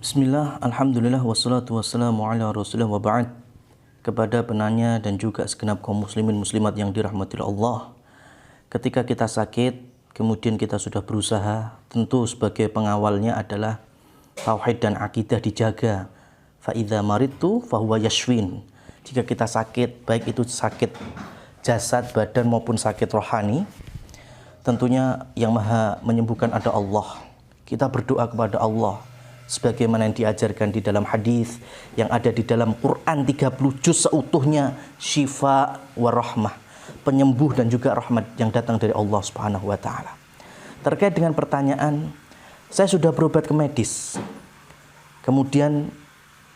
Bismillah, Alhamdulillah, wassalatu wassalamu ala rasulillah wa ba'd. Kepada penanya dan juga segenap kaum muslimin muslimat yang dirahmati Allah, ketika kita sakit, kemudian kita sudah berusaha, tentu sebagai pengawalnya adalah tauhid dan akidah dijaga. Fa idza maridtu fahuwa yashfin. Jika kita sakit, baik itu sakit jasad, badan maupun sakit rohani, tentunya yang maha menyembuhkan ada Allah. Kita berdoa kepada Allah sebagaimana yang diajarkan di dalam hadis yang ada di dalam Quran 30 juz seutuhnya, syifa wa rahmah, penyembuh dan juga rahmat yang datang dari Allah Subhanahu wa taala. Terkait dengan pertanyaan, saya sudah berobat ke medis, kemudian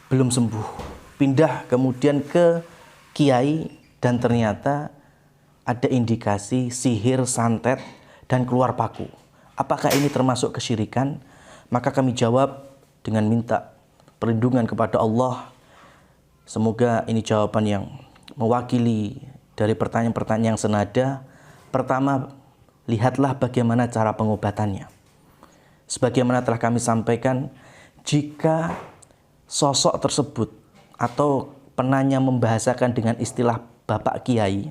belum sembuh, pindah kemudian ke kiai dan ternyata ada indikasi sihir, santet dan keluar paku. Apakah ini termasuk kesyirikan? Maka kami jawab dengan minta perlindungan kepada Allah. Semoga ini jawaban yang mewakili dari pertanyaan-pertanyaan yang senada. Pertama, lihatlah bagaimana cara pengobatannya. Sebagaimana telah kami sampaikan, jika sosok tersebut atau penanya membahasakan dengan istilah Bapak Kiai,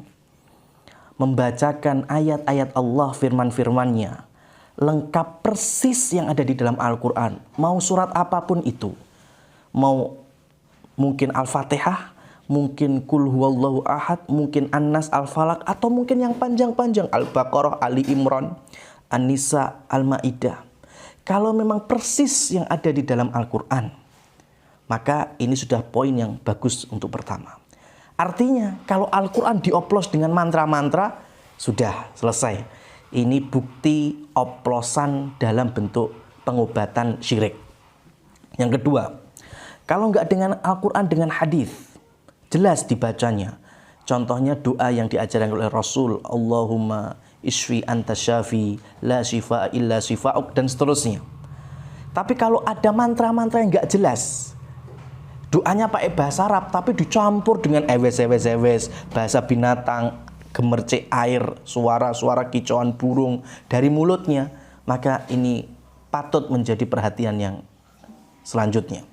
membacakan ayat-ayat Allah, firman-firmannya, lengkap persis yang ada di dalam Al-Quran, mau surat apapun itu, mau mungkin Al-Fatihah, mungkin Qul huwallahu ahad, mungkin An-Nas, Al-Falaq, atau mungkin yang panjang-panjang, Al-Baqarah, Ali Imran, An-Nisa, Al-Ma'idah. Kalau memang persis yang ada di dalam Al-Quran, maka ini sudah poin yang bagus untuk pertama. Artinya kalau Al-Quran dioplos dengan mantra-mantra, sudah selesai. Ini bukti oplosan dalam bentuk pengobatan syirik. Yang kedua, kalau nggak dengan Al-Quran, dengan hadis, jelas dibacanya. Contohnya doa yang diajarkan oleh Rasul, Allahumma isfi anta syafi, la shifa'a illa shifa'uk, dan seterusnya. Tapi kalau ada mantra-mantra yang nggak jelas, doanya pakai bahasa Arab tapi dicampur dengan ewes-ewes, bahasa binatang, gemercik air, suara-suara kicauan burung dari mulutnya, maka ini patut menjadi perhatian yang selanjutnya.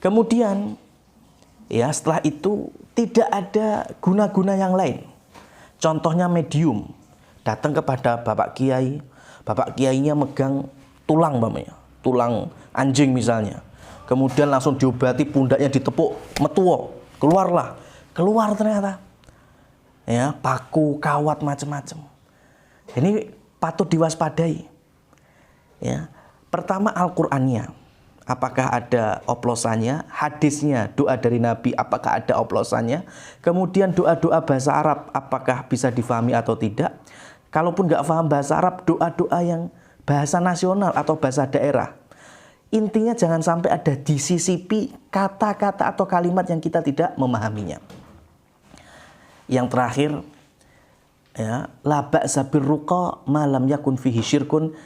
Kemudian ya, setelah itu tidak ada guna-guna yang lain. Contohnya medium datang kepada Bapak Kiai, Bapak Kiainya megang tulang, tulang anjing misalnya, kemudian langsung diobati, pundaknya ditepuk, metuo, keluar ternyata ya, paku, kawat, macam-macam. Ini patut diwaspadai. Ya, pertama Al-Qur'annya, apakah ada oplosannya? Hadisnya, doa dari Nabi, apakah ada oplosannya? Kemudian doa-doa bahasa Arab, apakah bisa difahami atau tidak? Kalaupun nggak paham bahasa Arab, doa-doa yang bahasa nasional atau bahasa daerah. Intinya jangan sampai ada disisipi kata-kata atau kalimat yang kita tidak memahaminya. Yang terakhir, ya, la ba'sa birruqa ma lam yakun fihi syirkun.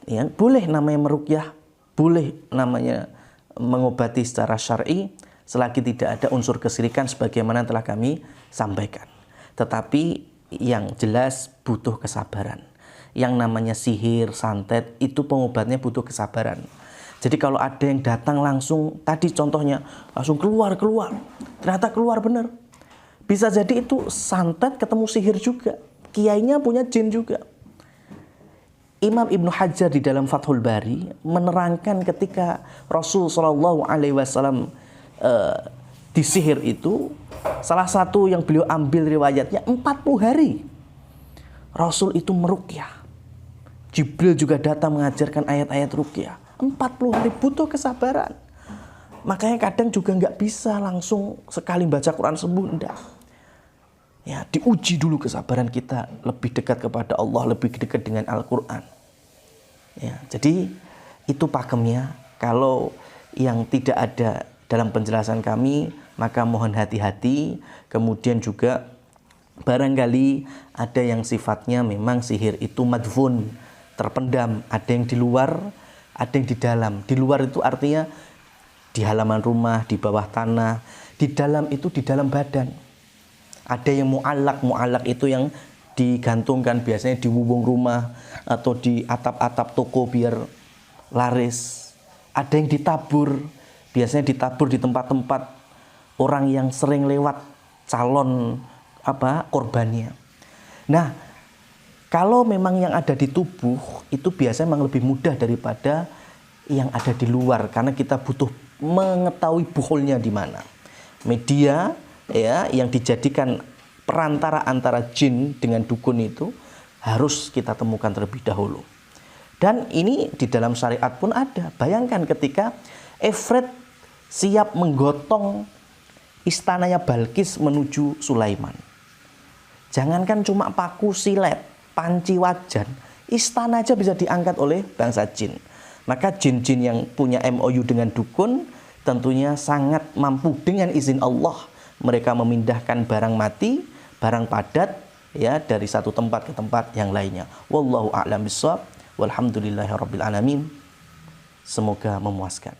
Ya, boleh namanya meruqyah, boleh namanya mengobati secara syar'i selagi tidak ada unsur kesyirikan sebagaimana telah kami sampaikan. Tetapi yang jelas butuh kesabaran. Yang namanya sihir, santet, itu pengobatnya butuh kesabaran. Jadi kalau ada yang datang langsung, tadi contohnya langsung keluar, ternyata keluar benar. Bisa jadi itu santet ketemu sihir juga. Kiainya punya jin juga. Imam Ibnu Hajar di dalam Fathul Bari menerangkan ketika Rasul SAW disihir itu, salah satu yang beliau ambil riwayatnya 40 hari. Rasul itu meruqyah. Jibril juga datang mengajarkan ayat-ayat ruqyah. 40 hari, butuh kesabaran. Makanya kadang juga nggak bisa langsung sekali baca Quran sembuh, enggak. Ya, diuji dulu kesabaran kita, lebih dekat kepada Allah, lebih dekat dengan Al-Quran. Ya, jadi itu pakemnya. Kalau yang tidak ada dalam penjelasan kami, maka mohon hati-hati. Kemudian juga barangkali ada yang sifatnya memang sihir itu madfun, terpendam. Ada yang di luar, ada yang di dalam. Di luar itu artinya di halaman rumah, di bawah tanah. Di dalam itu di dalam badan. Ada yang mu'allak itu yang digantungkan biasanya di wubung rumah atau di atap-atap toko biar laris. Ada yang ditabur, biasanya ditabur di tempat-tempat orang yang sering lewat calon korbannya. Nah, kalau memang yang ada di tubuh itu biasanya memang lebih mudah daripada yang ada di luar, karena kita butuh mengetahui buholnya di mana. Media ya yang dijadikan perantara antara jin dengan dukun itu harus kita temukan terlebih dahulu. Dan ini di dalam syariat pun ada. Bayangkan ketika Efret siap menggotong istananya Balkis menuju Sulaiman. Jangankan cuma paku silet, panci wajan, istana aja bisa diangkat oleh bangsa jin. Maka jin-jin yang punya MOU dengan dukun tentunya sangat mampu dengan izin Allah. Mereka memindahkan barang mati, barang padat ya dari satu tempat ke tempat yang lainnya. Wallahu a'lam bishawab. Walhamdulillahirabbil alamin. Semoga memuaskan.